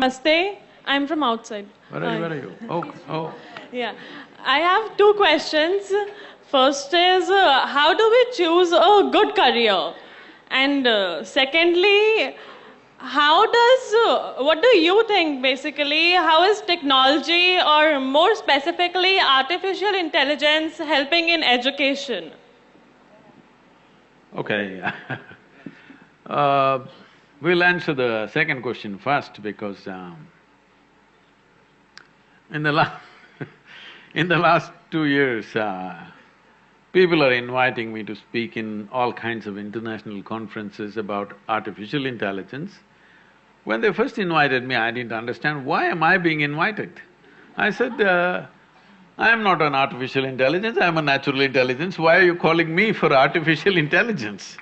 Namaste, I'm from outside. Where are you? Oh. Yeah, I have two questions. First is, how do we choose a good career? And secondly, what do you think basically, how is technology or more specifically artificial intelligence helping in education? Okay. uh, we'll answer the second question first because in the last in the last 2 years, people are inviting me to speak in all kinds of international conferences about artificial intelligence. When they first invited me, I didn't understand why am I being invited. I said, I am not an artificial intelligence, I am a natural intelligence, why are you calling me for artificial intelligence?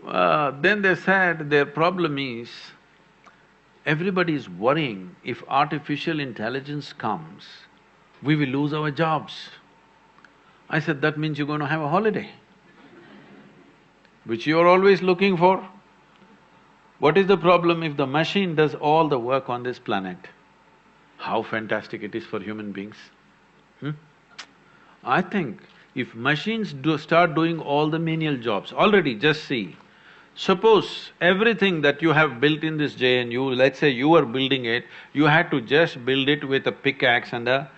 Then they said their problem is, everybody is worrying if artificial intelligence comes, we will lose our jobs. I said, that means you're going to have a holiday, which you're always looking for. What is the problem if the machine does all the work on this planet? How fantastic it is for human beings. I think if machines start doing all the menial jobs, already just see, suppose everything that you have built in this JNU, let's say you were building it, you had to just build it with a pickaxe and a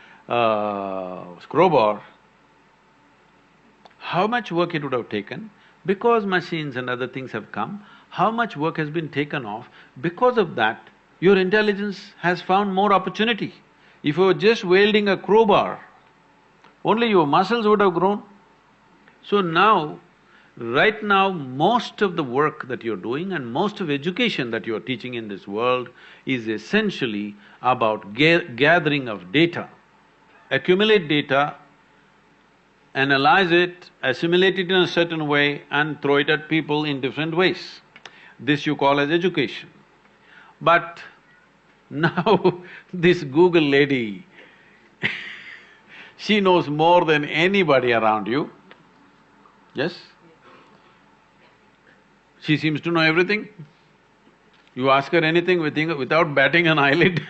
crowbar, how much work it would have taken? Because machines and other things have come, how much work has been taken off? Because of that, your intelligence has found more opportunity. If you were just wielding a crowbar, only your muscles would have grown. So now, right now, most of the work that you're doing and most of education that you're teaching in this world is essentially about gathering of data. Accumulate data, analyze it, assimilate it in a certain way and throw it at people in different ways. This you call as education. But now this Google lady she knows more than anybody around you, yes? She seems to know everything. You ask her anything without batting an eyelid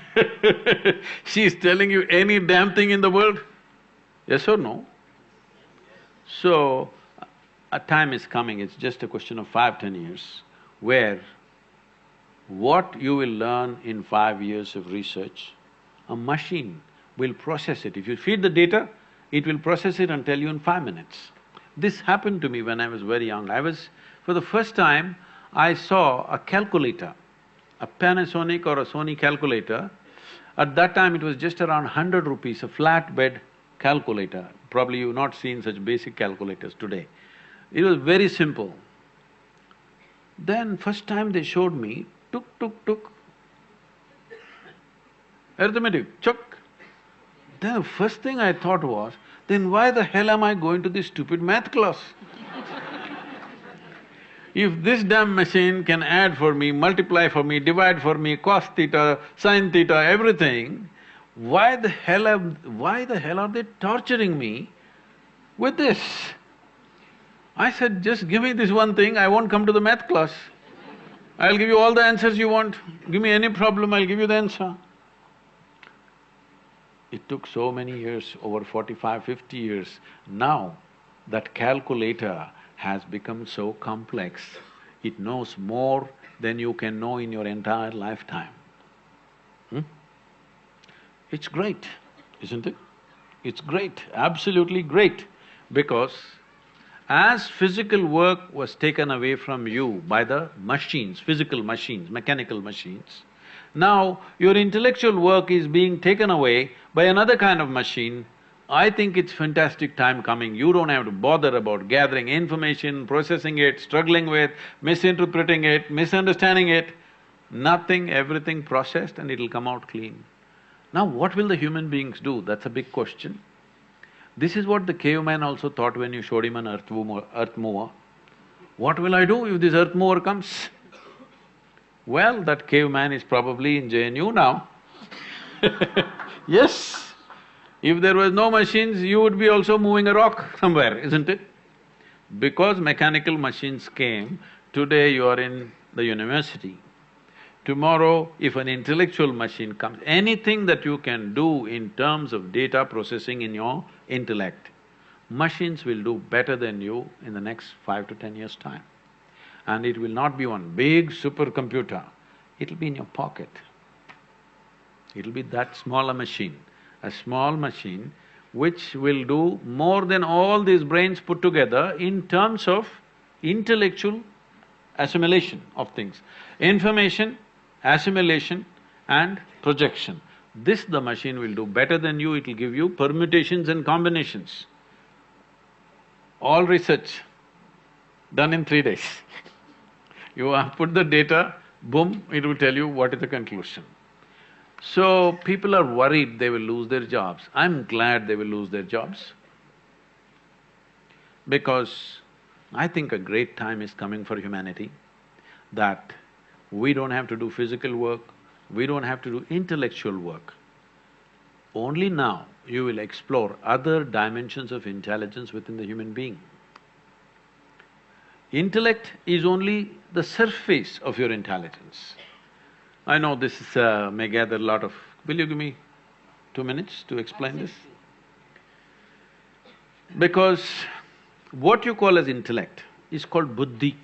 she's telling you any damn thing in the world, yes or no? So, a time is coming, it's just a question of 5–10 years, where what you will learn in 5 years of research, a machine will process it. If you feed the data, it will process it and tell you in 5 minutes. This happened to me when I was very young. For the first time, I saw a calculator, a Panasonic or a Sony calculator. At that time, it was just around 100 rupees, a flatbed calculator. Probably you've not seen such basic calculators today. It was very simple. Then first time they showed me, tuk, arithmetic, chuck. Then the first thing I thought was, then why the hell am I going to this stupid math class? If this damn machine can add for me, multiply for me, divide for me, cos theta, sin theta, everything, why the hell are they torturing me with this? I said, just give me this one thing, I won't come to the math class. I'll give you all the answers you want, give me any problem, I'll give you the answer. It took so many years, over 45–50 years. Now, that calculator has become so complex, it knows more than you can know in your entire lifetime. It's great, isn't it? It's great, absolutely great, because as physical work was taken away from you by the machines, physical machines, mechanical machines, now your intellectual work is being taken away by another kind of machine. I think it's fantastic time coming, you don't have to bother about gathering information, processing it, struggling with, misinterpreting it, misunderstanding it. Nothing, everything processed and it'll come out clean. Now what will the human beings do? That's a big question. This is what the caveman also thought when you showed him an earth mover. What will I do if this earth mover comes? Well, that caveman is probably in JNU now Yes, if there was no machines, you would be also moving a rock somewhere, isn't it? Because mechanical machines came, today you are in the university. Tomorrow, if an intellectual machine comes, anything that you can do in terms of data processing in your intellect, machines will do better than you in the next 5 to 10 years' time. And it will not be one big supercomputer, it'll be in your pocket. It'll be that small a machine, a small machine which will do more than all these brains put together in terms of intellectual assimilation of things. Information, assimilation and projection. This the machine will do better than you, it'll give you permutations and combinations. All research done in 3 days. You put the data, boom, it will tell you what is the conclusion. So, people are worried they will lose their jobs. I'm glad they will lose their jobs because I think a great time is coming for humanity, that we don't have to do physical work, we don't have to do intellectual work. Only now you will explore other dimensions of intelligence within the human being. Intellect is only the surface of your intelligence. I know this may gather a lot of… Will you give me 2 minutes to explain this? Because what you call as intellect is called buddhi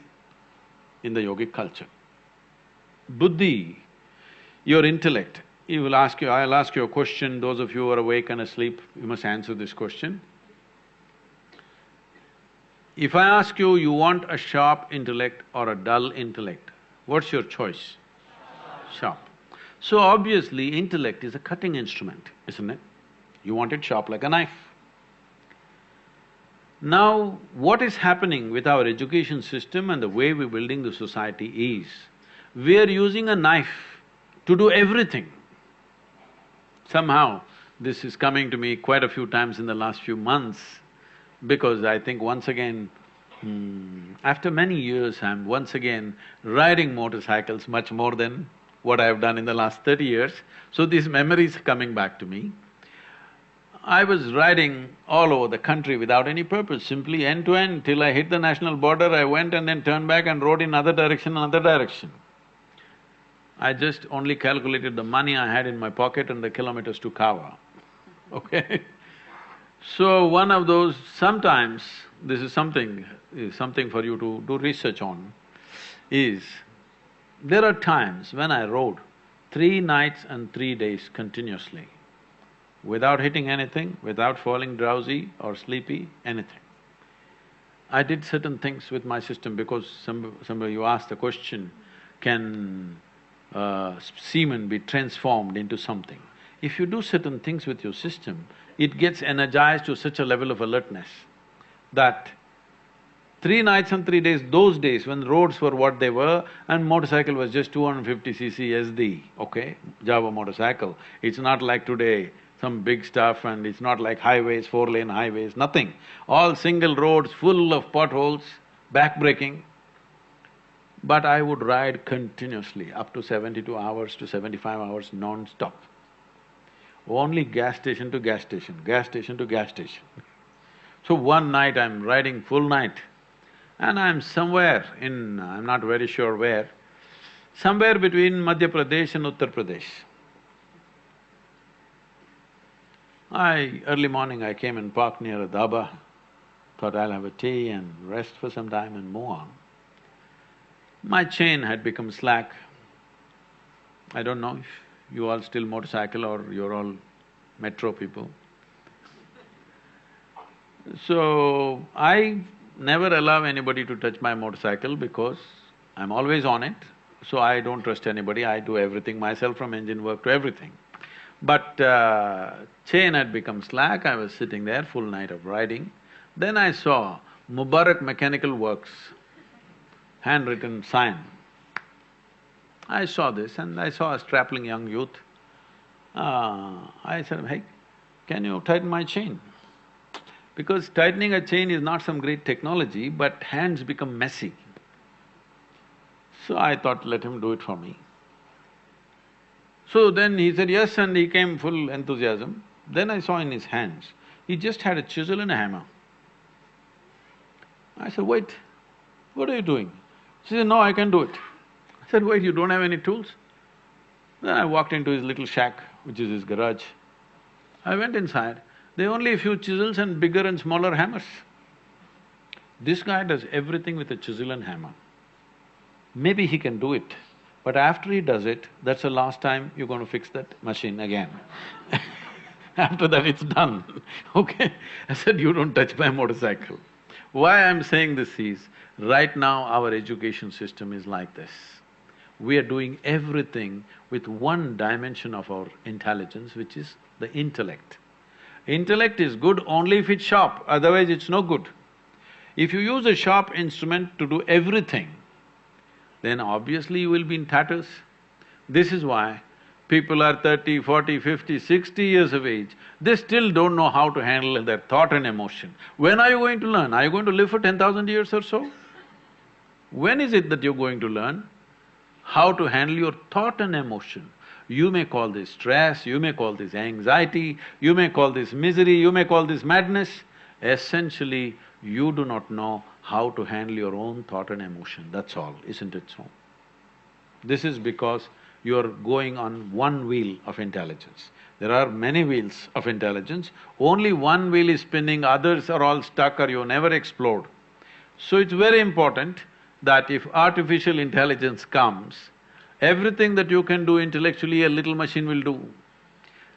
in the yogic culture. Buddhi, your intellect, I'll ask you a question, those of you who are awake and asleep, you must answer this question. If I ask you, you want a sharp intellect or a dull intellect, what's your choice? Sharp. So obviously, intellect is a cutting instrument, isn't it? You want it sharp like a knife. Now, what is happening with our education system and the way we're building the society is, we are using a knife to do everything. Somehow, this is coming to me quite a few times in the last few months, because I think once again, after many years, I'm once again riding motorcycles much more than what I've done in the last 30 years, so these memories are coming back to me. I was riding all over the country without any purpose, simply end to end, till I hit the national border, I went and then turned back and rode in another direction. I just only calculated the money I had in my pocket and the kilometers to cover, okay? So one of those… sometimes, this is something for you to do research on, is there are times when I rode 3 nights and 3 days continuously, without hitting anything, without falling drowsy or sleepy, anything. I did certain things with my system because somebody you asked the question, can semen be transformed into something? If you do certain things with your system, it gets energized to such a level of alertness that 3 nights and 3 days, those days when roads were what they were and motorcycle was just 250cc SD, okay, Java motorcycle. It's not like today, some big stuff, and it's not like highways, 4-lane highways, nothing. All single roads full of potholes, backbreaking. But I would ride continuously up to 72 hours to 75 hours non-stop. Only gas station to gas station, gas station to gas station. So one night I'm riding full night and I'm somewhere in… I'm not very sure where, somewhere between Madhya Pradesh and Uttar Pradesh. Early morning I came and parked near a dhaba, thought I'll have a tea and rest for some time and move on. My chain had become slack. I don't know if you all still motorcycle or you're all metro people. So, I never allow anybody to touch my motorcycle because I'm always on it, so I don't trust anybody, I do everything myself from engine work to everything. But chain had become slack, I was sitting there, full night of riding. Then I saw Mubarak Mechanical Works, handwritten sign. I saw this and I saw a strapping young youth. I said, hey, can you tighten my chain? Because tightening a chain is not some great technology, but hands become messy. So I thought, let him do it for me. So then he said yes, and he came full enthusiasm. Then I saw in his hands, he just had a chisel and a hammer. I said, wait, what are you doing? He said, no, I can do it. I said, wait, you don't have any tools? Then I walked into his little shack, which is his garage. I went inside, there are only a few chisels and bigger and smaller hammers. This guy does everything with a chisel and hammer. Maybe he can do it, but after he does it, that's the last time you're going to fix that machine again. After that, it's done, okay? I said, you don't touch my motorcycle. Why I'm saying this is, right now our education system is like this. We are doing everything with one dimension of our intelligence, which is the intellect. Intellect is good only if it's sharp, otherwise it's no good. If you use a sharp instrument to do everything, then obviously you will be in tatters. This is why people are 30, 40, 50, 60 years of age, they still don't know how to handle their thought and emotion. When are you going to learn? Are you going to live for 10,000 years or so? When is it that you're going to learn how to handle your thought and emotion? You may call this stress, you may call this anxiety, you may call this misery, you may call this madness. Essentially, you do not know how to handle your own thought and emotion, that's all, isn't it so? This is because you're going on one wheel of intelligence. There are many wheels of intelligence, only one wheel is spinning, others are all stuck or you never explode. So it's very important that if artificial intelligence comes, everything that you can do intellectually, a little machine will do.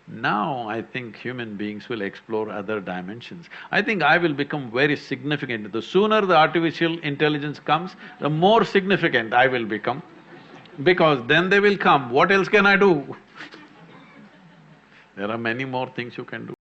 Now I think human beings will explore other dimensions. I think I will become very significant. The sooner the artificial intelligence comes, the more significant I will become, because then they will come, what else can I do? There are many more things you can do.